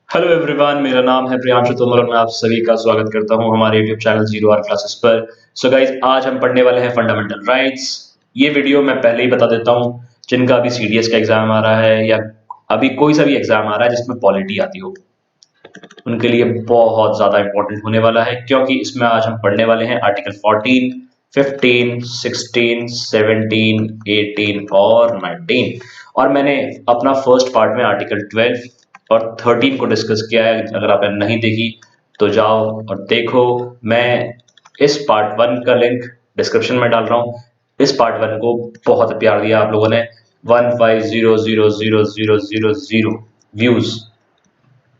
Hello everyone, मेरा नाम है प्रियांशु तोमर और मैं आप सभी का स्वागत करता हूं हमारे YouTube channel zero R classes पर। सो गाइज, आज हम पढ़ने वाले हैं फंडामेंटल राइट्स। ये वीडियो मैं पहले ही बता देता हूं, जिनका अभी सीडीएस का एग्जाम आ रहा है या अभी कोई सा भी एग्जाम आ रहा है जिसमें पॉलिटी आती हो, उनके लिए बहुत ज्यादा इंपॉर्टेंट होने वाला है, क्योंकि इसमें आज हम पढ़ने वाले हैं आर्टिकल 14, 15, 16, 17, 18 और 19। और मैंने अपना फर्स्ट पार्ट में आर्टिकल 12 और 13 को डिस्कस किया है। अगर आपने नहीं देखी तो जाओ और देखो। मैं इस पार्ट 1 का लिंक डिस्क्रिप्शन में डाल रहा हूँ। इस पार्ट 1 को बहुत प्यार दिया आप लोगों ने। 15000000 व्यूज।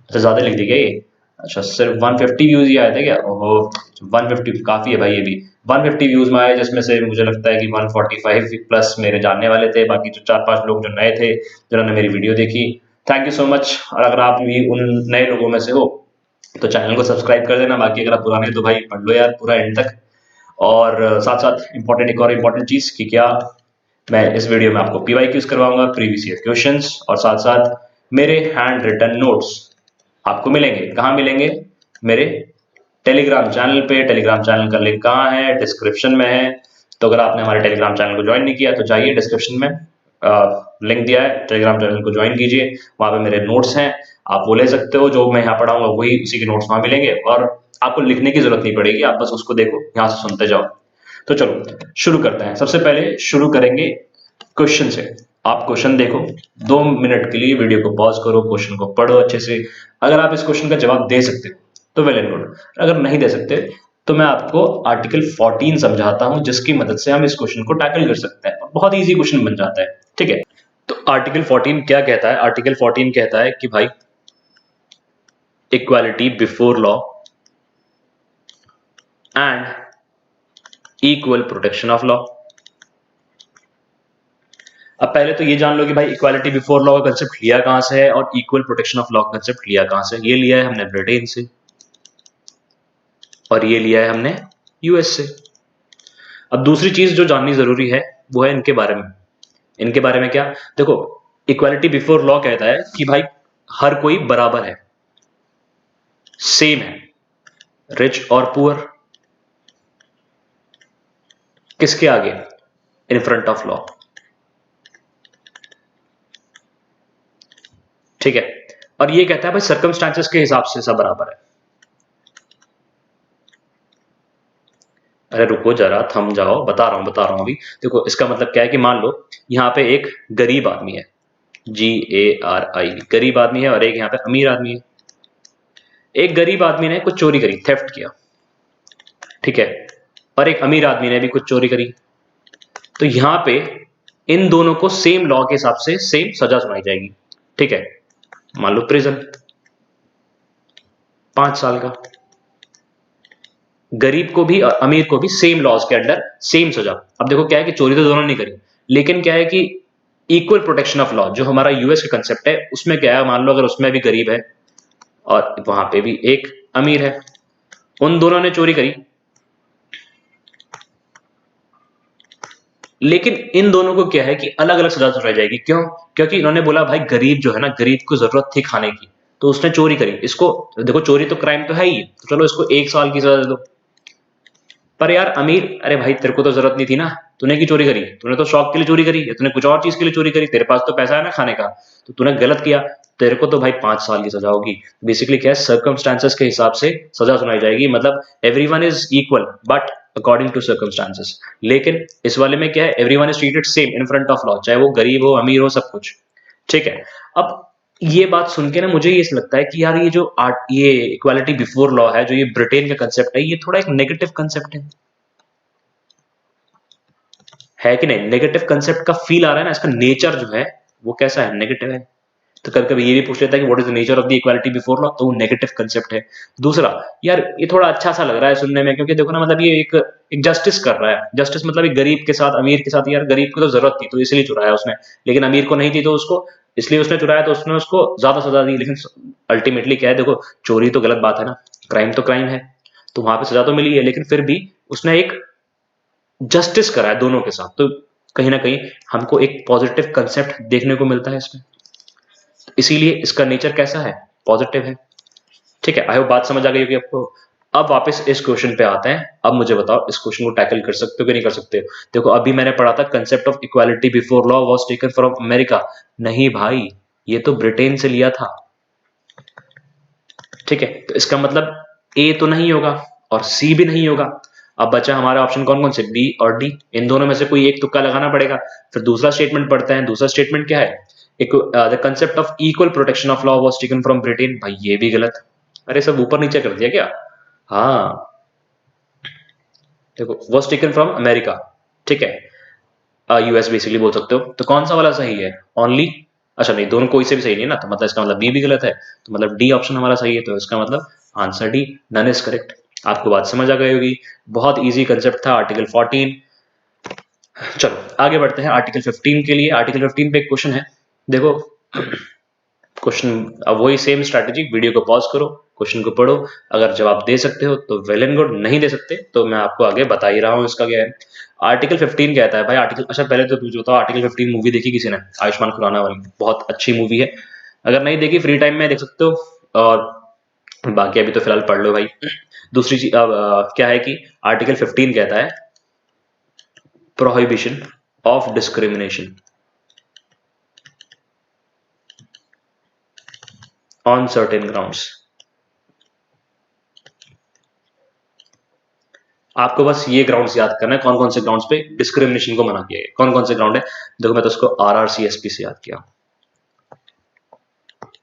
अच्छा, ज्यादा लिख दी क्या ये? अच्छा, सिर्फ 150 व्यूज ही आए थे क्या? ओहो, 150 काफी है भाई। ये भी 150 व्यूज में आए, जिसमें से मुझे लगता है कि 145 प्लस मेरे जानने वाले थे। बाकी जो 4-5 लोग जो नए थे, जिन्होंने मेरी वीडियो देखी, थैंक यू सो मच। और अगर आप भी उन नए लोगों में से हो तो चैनल को सब्सक्राइब कर देना। बाकी अगर आप पुराने हो तो भाई पढ़ लो यार पूरा एंड तक। और साथ साथ एक और इम्पोर्टेंट चीज कि क्या मैं इस वीडियो में आपको पीवाईक्यूज करवाऊंगा, प्रीवियस ईयर क्वेश्चंस, और साथ साथ मेरे हैंड रिटन नोट्स आपको मिलेंगे। कहाँ मिलेंगे? मेरे टेलीग्राम चैनल पे। टेलीग्राम चैनल का लिंक कहाँ है? डिस्क्रिप्शन में है। तो अगर आपने हमारे टेलीग्राम चैनल को ज्वाइन नहीं किया तो जाइए, डिस्क्रिप्शन में लिंक दिया है, टेलीग्राम चैनल को ज्वाइन कीजिए। वहां पे मेरे नोट्स हैं, आप वो ले सकते हो। जो मैं यहाँ पढ़ाऊंगा वही उसी के नोट्स वहां मिलेंगे, और आपको लिखने की जरूरत नहीं पड़ेगी, आप बस उसको देखो, यहाँ से सुनते जाओ। तो चलो शुरू करते हैं। सबसे पहले शुरू करेंगे क्वेश्चन से। आप क्वेश्चन देखो, 2 मिनट के लिए वीडियो को पॉज करो, क्वेश्चन को पढ़ो अच्छे से। अगर आप इस क्वेश्चन का जवाब दे सकते हो तो वेल एंड गुड। अगर नहीं दे सकते तो मैं आपको आर्टिकल 14 समझाता हूं, जिसकी मदद से हम इस क्वेश्चन को टैकल कर सकते हैं। बहुत इजी क्वेश्चन बन जाता है, ठीक है। तो आर्टिकल 14 क्या कहता है? आर्टिकल 14 कहता है कि भाई, equality before law and equal protection of law. अब पहले तो ये जान लो कि भाई, इक्वालिटी बिफोर लॉ का कंसेप्ट लिया कहां से है और इक्वल प्रोटेक्शन ऑफ लॉ का कंसेप्ट लिया कहां से। ये लिया है हमने ब्रिटेन से और ये लिया है हमने यूएस से। अब दूसरी चीज जो जाननी जरूरी है वो है इनके बारे में। इनके बारे में क्या? देखो, इक्वालिटी बिफोर लॉ कहता है कि भाई हर कोई बराबर है, सेम है, रिच और पुअर किसके आगे? इन फ्रंट ऑफ लॉ, ठीक है। और ये कहता है भाई सर्कमस्टांसेस के हिसाब से सब बराबर है। अरे रुको जरा, थम जाओ, बता रहा हूं अभी। देखो, इसका मतलब क्या है कि मान लो यहाँ पे एक गरीब आदमी है, GARI, गरीब आदमी है, और एक यहाँ पे अमीर आदमी है। एक गरीब आदमी ने कुछ चोरी करी, थेफ्ट किया, ठीक है, और एक अमीर आदमी ने भी कुछ चोरी करी। तो यहाँ पे इन दोनों को सेम लॉ के हिसाब से सेम सजा सुनाई जाएगी, ठीक है। मान लो प्रिजन 5 साल का। गरीब को भी और अमीर को भी सेम लॉज के अंडर सेम सजा। अब देखो क्या है कि चोरी तो दोनों ने करी, लेकिन क्या है कि इक्वल प्रोटेक्शन ऑफ लॉ जो हमारा यूएस का कंसेप्ट है, उसमें क्या है, मान लो अगर उसमें भी गरीब है और वहां पे भी एक अमीर है, उन दोनों ने चोरी करी, लेकिन इन दोनों को क्या है कि अलग अलग सजा सुनाई जाएगी। क्यों? क्योंकि इन्होंने बोला भाई गरीब जो है ना, गरीब को जरूरत थी खाने की, तो उसने चोरी करी। इसको देखो, चोरी तो क्राइम तो है ही, तो चलो इसको 1 साल की सजा दे दो। पर यार अमीर, अरे भाई तेरे को तो जरूरत नहीं थी ना, तूने की चोरी करी? तूने तो शौक के लिए चोरी करी, या तूने कुछ और चीज के लिए चोरी करी, तेरे पास तो पैसा है ना खाने का, तो तूने गलत किया, तेरे को तो भाई 5 साल की सजा होगी। बेसिकली क्या है, सर्कमस्टांसेस के हिसाब से सजा सुनाई जाएगी। मतलब everyone is equal but according to circumstances. लेकिन इस वाले में क्या है, everyone is treated same in front of law, चाहे वो गरीब हो अमीर हो सब कुछ, ठीक है। अब ये बात सुन के ना मुझे ये लगता है कि यार ये जो ये इक्वालिटी बिफोर लॉ है, जो ये ब्रिटेन का कंसेप्ट है, ये थोड़ा एक नेगेटिव कंसेप्ट है कि नहीं? नेगेटिव कंसेप्ट का फील आ रहा है ना, इसका नेचर जो है वो कैसा है, नेगेटिव है। तो कभी कभी ये भी पूछ लेता है कि what is the nature of the equality before law, तो वो नेगेटिव कंसेप्ट है। दूसरा, यार ये थोड़ा अच्छा सा लग रहा है सुनने में, क्योंकि देखो ना, मतलब ये एक जस्टिस कर रहा है। जस्टिस मतलब एक गरीब के साथ अमीर के साथ, यार गरीब को तो जरूरत थी तो इसलिए चुराया उसने, लेकिन अमीर को नहीं थी तो उसको इसलिए उसने चुराया, तो उसने उसको ज्यादा सजा दी। लेकिन अल्टीमेटली क्या है, देखो चोरी तो गलत बात है ना, क्राइम तो क्राइम है, तो वहां पे सजा तो मिली है, लेकिन फिर भी उसने एक जस्टिस करा है दोनों के साथ। तो कहीं ना कहीं हमको एक पॉजिटिव कंसेप्ट देखने को मिलता है इसमें। इसीलिए इसका नेचर कैसा है, पॉजिटिव है। ठीक है, आई होप बात समझ आ गई होगी आपको। अब वापस इस क्वेश्चन पे आते हैं। अब मुझे बताओ इस क्वेश्चन को टैकल कर सकते हो कि नहीं कर सकते। देखो अभी मैंने पढ़ा था concept of equality before law was taken from America. नहीं भाई, ये तो ब्रिटेन से लिया था। ठीक है, तो इसका मतलब ए तो नहीं होगा और सी भी नहीं होगा। अब बचा हमारा ऑप्शन कौन कौन से, बी और डी। इन दोनों में से कोई एक तुक्का लगाना पड़ेगा। फिर दूसरा स्टेटमेंट पढ़ते हैं। दूसरा स्टेटमेंट क्या है, the concept of equal protection of law was taken from Britain. भाई ये भी गलत। अरे सब ऊपर नीचे कर दिया क्या। हाँ देखो, वाज टेकन फ्रॉम अमेरिका। ठीक है, यूएस बेसिकली बोल सकते हो। तो कौन सा वाला सही है, ओनली, अच्छा नहीं, दोनों कोई से भी सही नहीं है ना, तो मतलब इसका मतलब बी भी गलत है। तो मतलब डी ऑप्शन हमारा सही है। तो इसका मतलब answer D, none is correct. आपको बात समझ आ गई होगी। बहुत इजी कंसेप्ट था आर्टिकल 14। चलो आगे बढ़ते हैं आर्टिकल 15 के लिए। आर्टिकल 15 पे एक क्वेश्चन है। देखो क्वेश्चन, अब वही सेम स्ट्रैटेजी, वीडियो को पॉज करो, क्वेश्चन को पढ़ो। अगर जवाब दे सकते हो तो वेल एंड गुड, नहीं दे सकते तो मैं आपको आगे बता ही रहा हूँ इसका क्या है। आर्टिकल 15 कहता है भाई, आर्टिकल, अच्छा पहले तो तुझे बताओ, आर्टिकल 15 मूवी देखी किसी ने, आयुष्मान खुराना वाली, बहुत अच्छी मूवी है। अगर नहीं देखी फ्री टाइम में देख सकते हो। और बाकी अभी तो फिलहाल पढ़ लो भाई। दूसरी चीज अब क्या है कि आर्टिकल 15 कहता है prohibition of discrimination on certain grounds. आपको बस ये ग्राउंड्स याद करना है, कौन कौन से ग्राउंड्स पे डिस्क्रिमिनेशन को मना किया है, कौन कौन से ग्राउंड है। देखो मैं तो उसको आरआरसीएसपी से याद किया।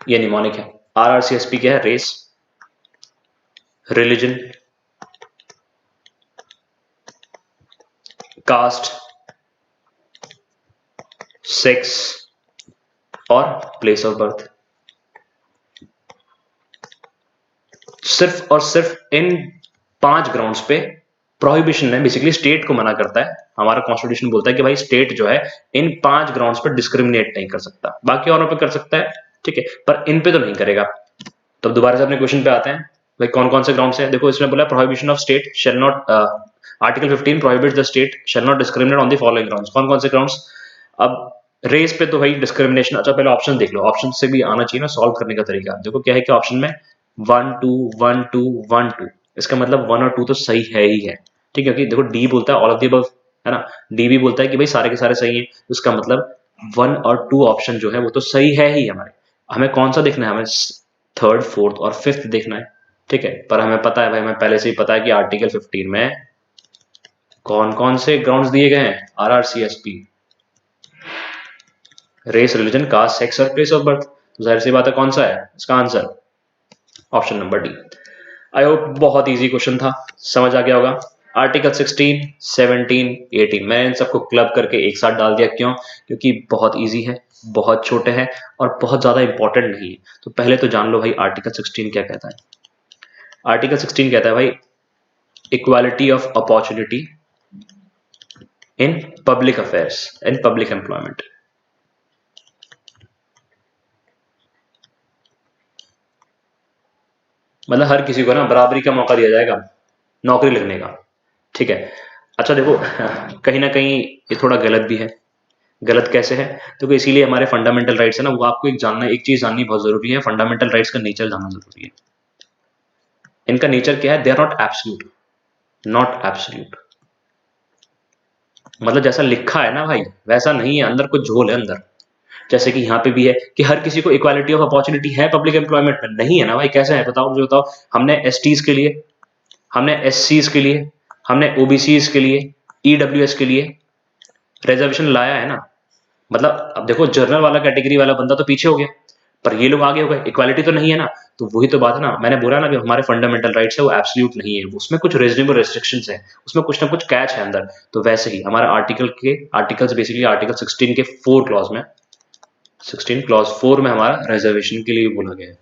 ये निमोनिक है। आरआरसीएसपी क्या है, रेस, रिलीजन, कास्ट, सेक्स और प्लेस ऑफ बर्थ। सिर्फ और सिर्फ इन 5 ग्राउंड्स पे प्रोहिबिशन है, बेसिकली स्टेट को मना करता है। हमारा कॉन्स्टिट्यूशन बोलता है कि भाई स्टेट जो है इन 5 ग्राउंड्स पर डिस्क्रिमिनेट नहीं कर सकता, बाकी औरों पे कर सकता है। ठीक है, पर इन पे तो नहीं करेगा। तो दोबारा से अपने क्वेश्चन पे आते हैं। भाई कौन कौन से ग्राउंड्स हैं, देखो इसमें बोला prohibition of state shall not, article 15 prohibits the state shall not discriminate on the following grounds. कौन कौन से ग्राउंड्स। अब रेस पे तो भाई डिस्क्रिमिनेशन, अच्छा पहले ऑप्शन देख लो, ऑप्शन से भी आना चाहिए ना सॉल्व करने का तरीका। देखो क्या है कि ऑप्शन में 1 2 1 2 1 2, इसका मतलब 1 और 2 तो सही है ही है। ठीक है, क्योंकि देखो डी बोलता है ऑल ऑफ द अबव, है ना। डी भी बोलता है कि भाई सारे के सारे सही हैं, उसका मतलब 1 और 2 ऑप्शन जो है वो तो सही है ही हमारे। हमें कौन सा देखना है, हमें थर्ड फोर्थ और फिफ्थ देखना है। ठीक है, पर हमें पता है भाई, हमें पहले से ही पता है कि आर्टिकल 15 में कौन कौन से ग्राउंड्स दिए गए हैं, आरआरसीएसपी, रेस, रिलीजन, कास्ट, सेक्स और प्लेस ऑफ बर्थ। तो जाहिर सी बात है कौन सा है इसका answer, option number D. I hope बहुत इजी क्वेश्चन था, समझ आ गया होगा। आर्टिकल 16, 17, 18 मैंने इन सबको क्लब करके एक साथ डाल दिया, क्यों, क्योंकि बहुत इजी है, बहुत छोटे हैं और बहुत ज्यादा इंपॉर्टेंट नहीं है। तो पहले तो जान लो भाई आर्टिकल 16 क्या कहता है। आर्टिकल 16 कहता है भाई equality of opportunity in public affairs, in public employment. मतलब हर किसी को ना बराबरी का मौका दिया जाएगा नौकरी लगने का। ठीक है, अच्छा देखो कहीं ना कहीं ये थोड़ा गलत भी है। गलत कैसे है, तो इसीलिए हमारे फंडामेंटल राइट्स है ना, वो आपको एक चीज जाननी बहुत जरूरी है, फंडामेंटल राइट्स का नेचर जानना जरूरी है। इनका नेचर क्या है, they are not absolute, not absolute. मतलब जैसा लिखा है ना भाई वैसा नहीं है, अंदर कुछ झोल है अंदर। जैसे कि यहाँ पे भी है कि हर किसी को इक्वालिटी ऑफ अपॉर्चुनिटी है पब्लिक एम्प्लॉयमेंट में, नहीं है ना भाई, कैसे है बताओ मुझे बताओ। हमने एसटीज के लिए, हमने एससीज के लिए, हमने ओबीसीज के लिए, ईडब्ल्यूएस के लिए रिजर्वेशन लाया है ना। मतलब अब देखो जर्नल वाला कैटेगरी वाला बंदा तो पीछे हो गया, पर ये लोग आगे हो गए, इक्वालिटी तो नहीं है ना। तो वही तो बात है ना, मैंने बोला ना कि हमारे फंडामेंटल राइट्स है वो एब्सोल्यूट नहीं है, उसमें कुछ रीजनेबल रेस्ट्रिक्शंस है, उसमें कुछ ना कुछ कैच है अंदर। तो वैसे ही हमारा आर्टिकल्स बेसिकली आर्टिकल 16 के 4 क्लॉज में, 16 क्लॉज 4 में हमारा रिजर्वेशन के लिए बोला गया है।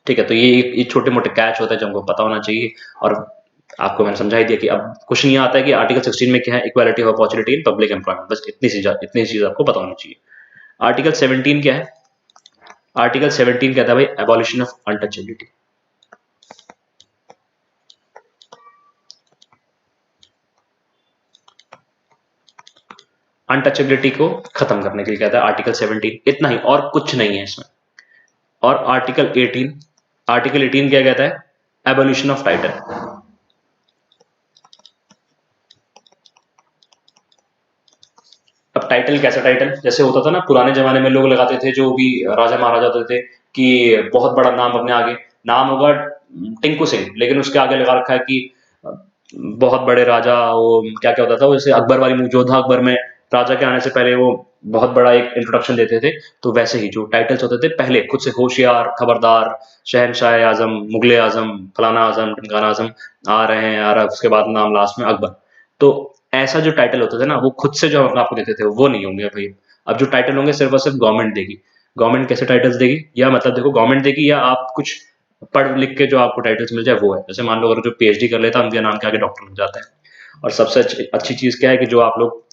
ठीक है, तो ये छोटे मोटे कैच होते हैं जो हमको पता होना चाहिए। और आपको मैंने समझा ही दिया कि अब क्वेश्चन ये आता है कि आर्टिकल 16 में क्या है, equality of opportunity in public employment, बस इतनी चीज आपको पता होनी चाहिए। आर्टिकल 17 क्या है, आर्टिकल 17 कहता है भाई एबॉलिशन ऑफ अनटचेबिलिटी। अनटचेबिलिटी को खत्म करने के लिए कहता है आर्टिकल 17, इतना ही और कुछ नहीं है इसमें। और आर्टिकल 18 क्या कहता है? Abolition of title. अब टाइटल कैसा टाइटल? जैसे होता था ना पुराने जमाने में, लोग लगाते थे जो भी राजा महाराजा होते थे कि बहुत बड़ा नाम, अपने आगे नाम होगा टिंकू सिंह, लेकिन उसके आगे लगा रखा है कि बहुत बड़े राजा, वो क्या क्या होता था, वैसे अकबर वाली मूवी जोधा अकबर में राजा के आने से पहले वो बहुत बड़ा एक इंट्रोडक्शन देते थे। तो वैसे ही जो टाइटल्स होते थे पहले खुद से, होशियार, खबरदार, शहनशाह आजम, मुगले आजम, फलाना आजम, ढिमकाना आजम, आ रहे हैं आ रहा है, उसके बाद नाम लास्ट में अकबर। तो ऐसा जो टाइटल होते थे ना, वो खुद से जो अपने आपको देते थे वो नहीं होंगे भाई। अब जो टाइटल होंगे सिर्फ और सिर्फ गवर्नमेंट देगी। गवर्नमेंट कैसे टाइटल्स देगी? या मतलब देखो, गवर्नमेंट देगी या आप कुछ पढ़ लिख के जो आपको टाइटल्स मिल जाए वो है। जैसे मान लो अगर जो पीएचडी कर लेता है उनके नाम के आगे डॉक्टर लग जाता है। और सबसे अच्छी चीज क्या है कि जो आप लोग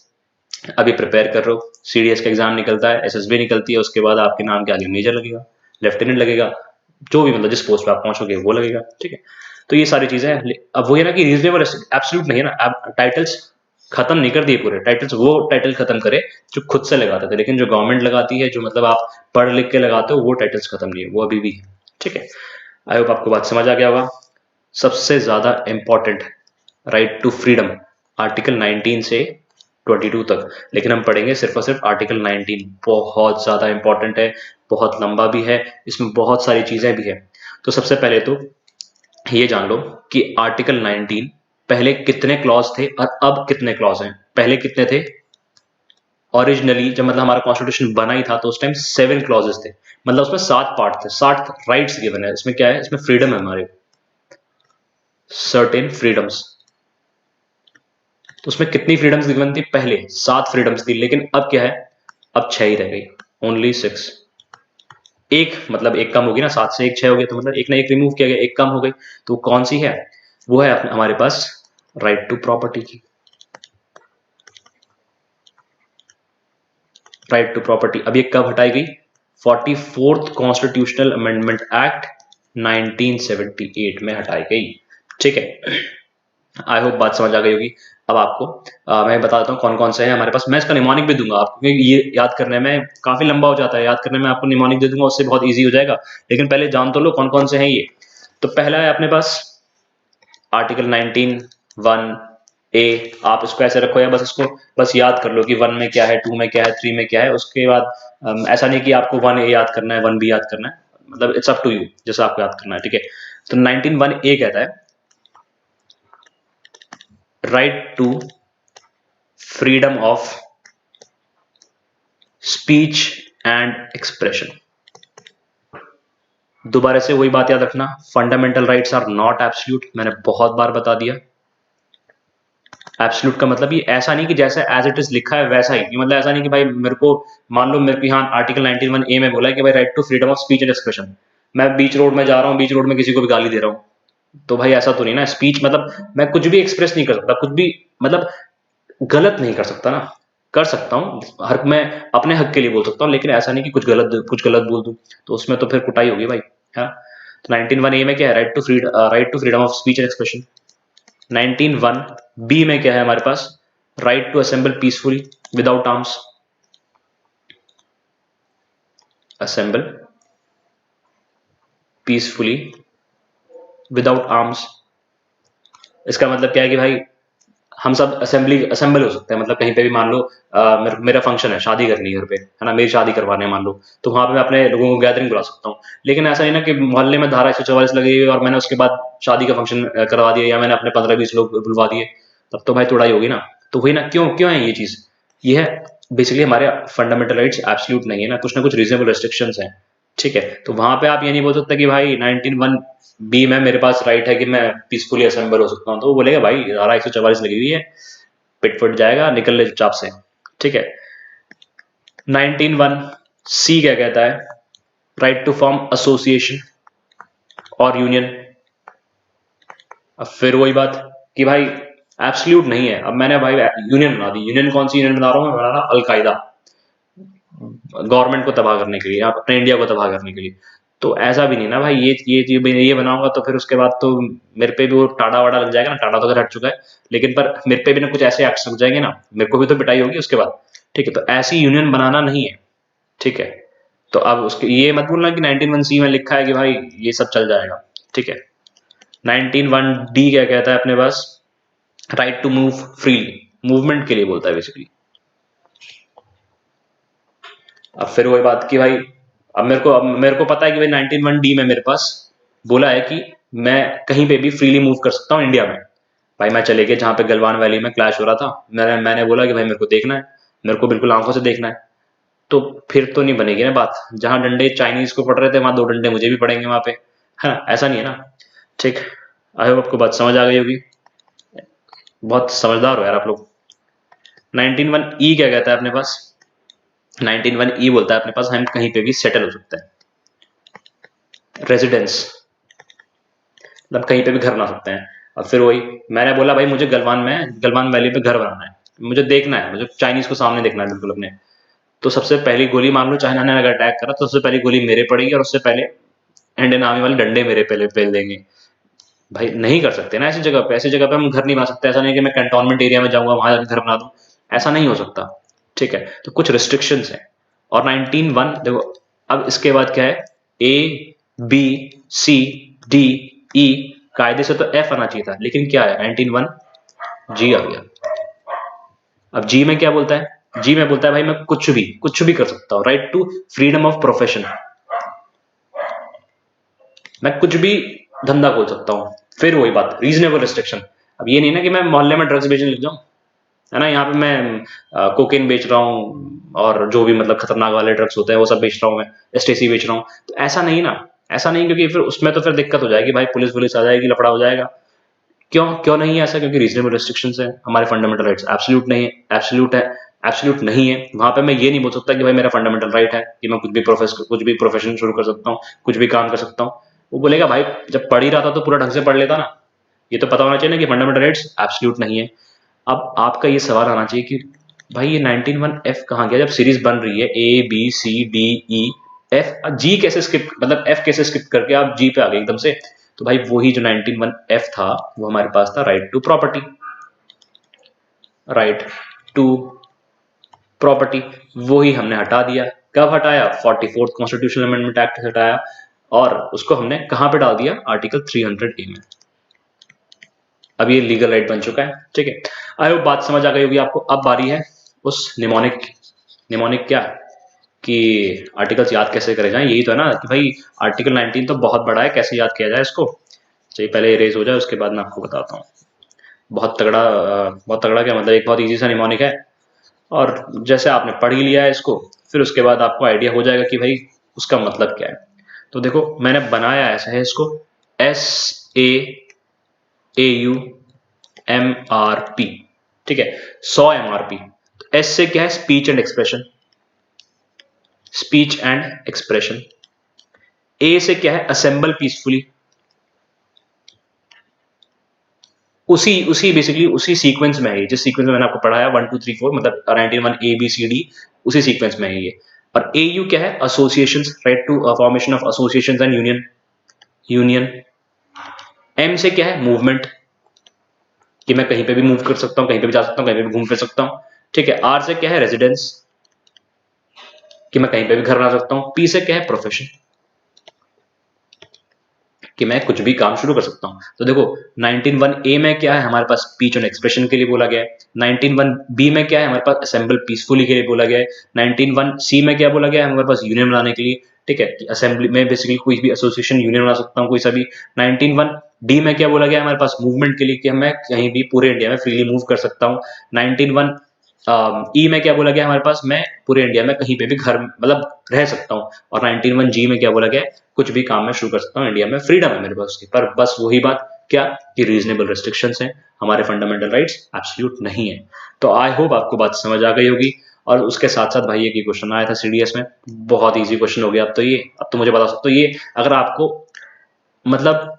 अभी प्रिपेयर कर रहे हो, सीडीएस का एग्जाम निकलता है, एसएसबी निकलती है, उसके बाद आपके नाम के आगे मेजर लगेगा, लेफ्टिनेंट लगेगा, जो भी मतलब जिस पोस्ट पे आप पहुंचोगे वो लगेगा। ठीक है, तो ये सारी चीजें हैं। अब वो है ना कि रीजनेबल एब्सोल्यूट नहीं है ना। अब टाइटल्स खत्म नहीं कर दिए पूरे टाइटल्स, वो टाइटल खत्म करे जो खुद से लगाते थे, लेकिन जो गवर्नमेंट लगाती है, जो मतलब आप पढ़ लिख के लगाते हो, वो टाइटल्स खत्म नहीं है, वो अभी भी है। ठीक है, आई होप आपको बात समझ आ गया होगा। सबसे ज्यादा important, right to freedom, article 19 से 22 तक, लेकिन हम पढ़ेंगे सिर्फ और सिर्फ आर्टिकल 19। बहुत ज्यादा इंपॉर्टेंट है, बहुत लंबा भी है, इसमें बहुत सारी चीजें भी है। तो सबसे पहले तो ये जान लो कि आर्टिकल 19 पहले कितने क्लॉज थे और अब कितने क्लॉज हैं। पहले कितने थे? ओरिजिनली जब मतलब हमारा कॉन्स्टिट्यूशन बना ही था तो उस टाइम 7 क्लॉजेस थे, मतलब उसमें 7 पार्ट थे, 7 राइट्स गिवन है। इसमें क्या है? इसमें फ्रीडम है हमारे, सर्टेन फ्रीडम्स। तो उसमें कितनी फ्रीडम्स गिवन थी? पहले 7 फ्रीडम्स थी, लेकिन अब क्या है? अब 6 ही रह गई, ओनली 6। एक मतलब एक कम होगी ना, 7 से एक 6 हो गया, तो मतलब एक ना एक रिमूव किया गया, एक कम हो गई। तो कौन सी है? वो है हमारे पास राइट टू प्रॉपर्टी की। राइट टू प्रॉपर्टी अब ये कब हटाई गई? 44th कॉन्स्टिट्यूशनल अमेंडमेंट एक्ट 1978 में हटाई गई। ठीक है, आई होप बात समझ आ गई होगी। अब आपको मैं बता देता हूँ कौन कौन से हैं हमारे पास। मैं इसका निमोनिक भी दूंगा आपको, क्योंकि ये याद करने में काफी लंबा हो जाता है, याद करने में आपको निमोनिक दे दूंगा, उससे बहुत ईजी हो जाएगा। लेकिन पहले जान तो लो कौन कौन से हैं ये। तो पहला है अपने पास आर्टिकल 19(1)(a। आप इसको ऐसे रखो या बस इसको बस याद कर लो कि 1 में क्या है, 2 में क्या है, 3 में क्या है। उसके बाद ऐसा नहीं कि आपको 1A याद करना है, 1B याद करना है, मतलब इट्स अप टू यू जैसा आपको याद करना है। ठीक है, तो 19(1)(a कहता है right to freedom of speech and expression. दोबारा से वही बात याद रखना, fundamental rights are not absolute, मैंने बहुत बार बता दिया। एब्सोल्यूट का मतलब ये ऐसा नहीं कि जैसे एज इट इज लिखा है वैसा ही, मतलब ऐसा नहीं कि भाई मेरे को मान लो मेरे को यहाँ आर्टिकल 19(1)(a) में बोला है कि भाई right to freedom of speech and expression, मैं बीच रोड में जा रहा हूँ, बीच रोड में किसी को भी गाली दे रहा हूँ, तो भाई ऐसा तो नहीं ना। स्पीच मतलब मैं कुछ भी एक्सप्रेस नहीं कर सकता, कुछ भी मतलब गलत नहीं कर सकता ना। कर सकता हूँ, हर मैं अपने हक के लिए बोल सकता हूँ, लेकिन ऐसा नहीं कि कुछ गलत बोल दूं, तो उसमें तो फिर कुटाई होगी भाई, है। तो 19(1)(a) में क्या है? Right to freedom of speech and expression. 19(1)(b) में क्या है हमारे पास? Right to assemble peacefully without arms. Assemble peacefully without arms, इसका मतलब क्या है कि भाई हम सब असेंबल हो सकते हैं, मतलब कहीं पे भी मान लो मेरा फंक्शन है, शादी करनी है घर पे, है ना, मेरी शादी करवाने मान लो, तो वहां पे मैं अपने लोगों को गैदरिंग बुला सकता हूँ। लेकिन ऐसा नहीं ना कि मोहल्ले में धारा 144 लगी हुई है और मैंने उसके बाद शादी का फंक्शन करवा दिया, या मैंने अपने 15-20 लोग बुलवा दिए, तब तो भाई तोड़ाई होगी ना। तो वही ना, क्यों क्यों है ये चीज? ये है बेसिकली हमारे फंडामेंटल राइट्स एब्सोल्यूट नहीं है ना कुछ रीजनेबल रेस्ट्रिक्शंस हैं। ठीक है, तो वहां पे आप ये नहीं बोल सकते कि भाई 19(1)(b) में मेरे पास राइट है कि मैं पीसफुली असेंबल हो सकता हूँ, तो वो बोलेगा भाई धारा 144 लगी हुई है, पिट फट जाएगा, निकल ले चुपचाप से। ठीक है, 19(1)(c) क्या कहता है? राइट टू फॉर्म एसोसिएशन और यूनियन। अब फिर वही बात कि भाई एब्सोल्यूट नहीं है। अब मैंने भाई यूनियन बना दी, यूनियन कौन सी यूनियन बना रहा हूँ? मैं बना रहा अलकायदा, गवर्नमेंट को तबाह करने के लिए, आप अपने इंडिया को तबाह करने के लिए। तो ऐसा भी नहीं ना भाई, ये बनाऊंगा तो फिर उसके बाद तो मेरे पे भी वो टाड़ा वाड़ा लग जाएगा ना। टाड़ा तो अगर हट चुका है, लेकिन पर मेरे पे भी ना कुछ ऐसे एक्ट लग जाएंगे ना, मेरे को भी तो पिटाई होगी उसके बाद। ठीक है, तो ऐसी यूनियन बनाना नहीं है। ठीक है, तो अब उसके ये मत बोलना कि 19(1)(c) में लिखा है कि भाई ये सब चल जाएगा, ठीक है। 19(1)(d) क्या कहता है अपने पास, right to move freely, movement के लिए बोलता है बेसिकली। अब फिर वही बात कि भाई अब मेरे को पता है कि भाई 19(1)(d) में मेरे पास बोला है कि मैं कहीं पे भी फ्रीली मूव कर सकता हूँ इंडिया में। भाई मैं चले गया जहाँ पे गलवान वैली में क्लैश हो रहा था, मैंने बोला कि भाई मेरे को देखना है, मेरे को बिल्कुल आंखों से देखना है, तो फिर तो नहीं बनेगी ना बात। जहां डंडे चाइनीज को पड़ रहे थे वहां 2 डंडे मुझे भी पड़ेंगे वहां पे, है ना? ऐसा नहीं है ना, ठीक। आई होप आपको बात समझ आ गई होगी, बहुत समझदार हो यार आप लोग। 19(1)(e) क्या कहता है अपने पास, 19(1)(e) बोलता है अपने पास हम कहीं पे भी सेटल हो सकते हैं, रेजिडेंस, मतलब कहीं पे भी घर बना सकते हैं। और फिर वही मैंने बोला भाई मुझे गलवान वैली पे घर बनाना है, मुझे देखना है, मुझे चाइनीज को सामने देखना है बिल्कुल अपने। तो सबसे पहली गोली, मान लो चाइना ने अगर अटैक करा तो सबसे पहली गोली मेरे पड़ेगी, और उससे पहले इंडियन आर्मी वाले डंडे मेरे पहले पेल देंगे। भाई नहीं कर सकते ना ऐसी जगह पे, ऐसी जगह पे हम घर नहीं बना सकते। ऐसा नहीं कि मैं कैंटोनमेंट एरिया में जाऊंगा वहां जाकर घर बना दूं, ऐसा नहीं हो सकता, ठीक है। तो कुछ रिस्ट्रिक्शंस हैं। और 19(1) देखो, अब इसके बाद क्या है, A B C D E, कायदे से तो F आना चाहिए था, लेकिन क्या है 19(1)G आ गया। अब जी में क्या बोलता है, जी में बोलता है भाई मैं कुछ भी कर सकता हूं, right to freedom of profession, मैं कुछ भी धंधा खोल सकता हूँ। फिर वही बात, रीजनेबल रिस्ट्रिक्शन। अब ये नहीं ना कि मैं मोहल्ले में ड्रग्स बेचने लग जाऊं, है ना, यहाँ पे मैं कोकेन बेच रहा हूँ और जो भी मतलब खतरनाक वाले ड्रग्स होते हैं वो सब बेच रहा हूँ, मैं एसटीसी बेच रहा हूँ, तो ऐसा नहीं ना, ऐसा नहीं, क्योंकि फिर उसमें तो फिर दिक्कत हो जाएगी भाई, पुलिस वुलिस आ जाएगी, लफड़ा हो जाएगा। क्यों क्यों नहीं है ऐसा, क्योंकि रीजनेबल रिस्ट्रिक्शंस है, हमारे फंडामेंटल राइट्स एब्सोल्यूट नहीं है, एब्सोल्यूट है, एब्सोल्यूट नहीं है। वहां पे मैं ये नहीं बोल सकता कि भाई मेरा फंडामेंटल राइट है कि मैं कुछ भी प्रोफेशन शुरू कर सकता हूँ, कुछ भी काम कर सकता हूँ। वो बोलेगा भाई जब पढ़ ही रहा था तो पूरा ढंग से पढ़ लेता ना, ये तो पता होना चाहिए ना कि फंडामेंटल राइट्स एब्सोल्यूट नहीं है। अब आपका ये सवाल आना चाहिए कि भाई ये 19(1)(f) कहाँ गया, जब सीरीज बन रही है A B C D E F, जी कैसे स्किप, मतलब F कैसे स्किप करके आप जी पे आ गए एकदम से। तो भाई वही जो 19(1)(f) था वो हमारे पास था right to property, right to property, वही हमने हटा दिया। कब हटाया, 44th कॉन्स्टिट्यूशनल अमेंडमेंट एक्ट से हटाया, और उसको हमने कहां पे डाल दिया, आर्टिकल 300A में। अब ये लीगल राइट बन चुका है, ठीक है। आई होप बात समझ आ गई होगी आपको। अब बारी है उस निमोनिक, निमोनिक क्या कि आर्टिकल्स याद कैसे करे जाएं, यही तो है ना कि भाई आर्टिकल 19 तो बहुत बड़ा है, कैसे याद किया जाए इसको। चलिए पहले इरेज हो जाए, उसके बाद मैं आपको बताता हूँ। बहुत तगड़ा क्या मतलब, एक बहुत ईजी सा निमोनिक है, और जैसे आपने पढ़ ही लिया है इसको, फिर उसके बाद आपको आइडिया हो जाएगा कि भाई उसका मतलब क्या है। तो देखो मैंने बनाया ऐसा है इसको, SAAUMRP, ठीक है, 100 MRP। एस से क्या है, speech and expression, speech and expression. A से क्या है, असेंबल पीसफुली, उसी बेसिकली उसी सीक्वेंस में है, जिस सीक्वेंस में मैंने आपको पढ़ाया 1 2 3 4, मतलब 19(1)(a)(b)(c)(d), उसी सीक्वेंस में है ये। और AU क्या है, association, right to formation of associations and union. M से क्या है, मूवमेंट, कि मैं कहीं पे भी मूव कर सकता हूं, कहीं पे भी जा सकता हूं, कहीं पे भी घूम फिर सकता हूं, ठीक है। R से क्या है, रेजिडेंस, कि मैं कहीं पे भी घर बना सकता हूं। P से क्या है, प्रोफेशन, कि मैं कुछ भी काम शुरू कर सकता हूं। तो देखो 19(1)(a) में क्या है हमारे पास, स्पीच एंड एक्सप्रेशन के लिए बोला गया है। 19(1)(b) में क्या है हमारे पास, असेंबल पीसफुली के लिए बोला गया है। 19(1)(c) में क्या बोला गया है हमारे पास, यूनियन बनाने के लिए, ठीक है, असेंबली में बेसिकली कोई भी एसोसिएशन यूनियन बना सकता हूं, कोई सा भी। 19(1)(d) में क्या बोला गया है हमारे पास, मूवमेंट के लिए, कि मैं कहीं भी पूरे इंडिया में फ्रीली मूव कर सकता हूं। 19(1)(e) में क्या बोला गया हमारे पास, मैं पूरे इंडिया में कहीं पे भी घर मतलब रह सकता हूं। और 19(1)(g) में क्या बोला गया है, कुछ भी काम मैं शुरू कर सकता हूँ इंडिया में, फ्रीडम है मेरे पास उसकी। पर बस वही बात क्या, कि रीजनेबल रिस्ट्रिक्शंस हैं, हमारे फंडामेंटल राइट्स एब्सोल्यूट नहीं है। तो आई होप आपको बात समझ आ गई होगी। और उसके साथ साथ भाई एक क्वेश्चन आया था सीडीएस में, बहुत इजी क्वेश्चन हो गया। अब तो मुझे बता सकते हो, ये अगर आपको मतलब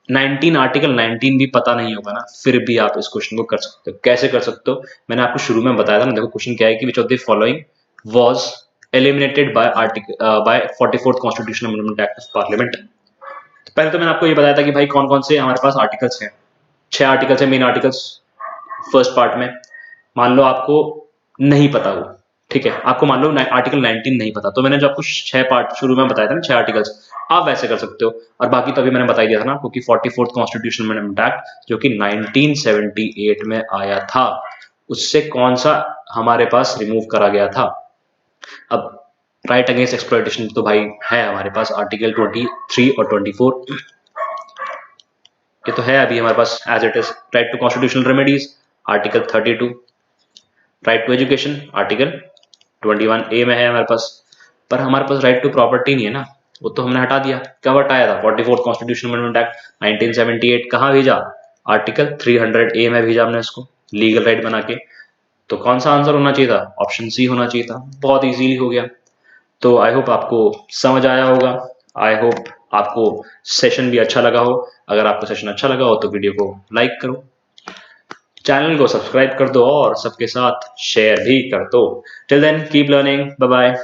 19 आर्टिकल 19 भी पता नहीं होगा ना, फिर भी आप इस क्वेश्चन को कर सकते हो। कैसे कर सकते हो, मैंने आपको शुरू में बताया था ना। देखो क्वेश्चन क्या है कि which of the following was eliminated bye article by 44th constitutional amendment act of parliament. तो पहले तो मैंने आपको ये बताया था कि भाई कौन कौन से हमारे पास आर्टिकल्स हैं, 6 आर्टिकल्स हैं, मेन आर्टिकल्स फर्स्ट पार्ट में। मान लो आपको नहीं पता हो, ठीक है, आपको मान लो आर्टिकल 19 नहीं पता, तो मैंने जो आपको 6 पार्ट शुरू में बताया था ना, 6 आर्टिकल्स, आप वैसे कर सकते हो। और बाकी तो अभी मैंने बता दिया था ना आपको कि 44th कॉन्स्टिट्यूशनल अमेंडमेंट एक्ट जो कि 1978 में आया था, उससे कौन सा हमारे पास रिमूव करा गया था। अब राइट अगेंस्ट एक्सप्लॉयटेशन तो भाई है हमारे पास आर्टिकल 23 और 24, ये तो है अभी हमारे पास as it is. Right to constitutional remedies article 32, right to education article 21A में है हमारे पास। पर हमारे पास राइट टू प्रॉपर्टी नहीं है ना, वो तो हमने हटा दिया। कब हटाया था? 44th constitutional amendment act 1978। कहाँ भेजा? आर्टिकल 300A में भेजा हमने इसको, लीगल राइट बना के। तो कौन सा आंसर होना चाहिए था? ऑप्शन सी होना चाहिए था। बहुत इजीली हो गया। तो आई होप आपको समझ आया होगा। आई होप आपको सेशन भी अच्छा लगा हो। अगर आपको सेशन अच्छा लगा हो तो वीडियो को लाइक करो, चैनल को सब्सक्राइब कर दो और सबके साथ शेयर भी कर दो। Till then keep learning, bye bye.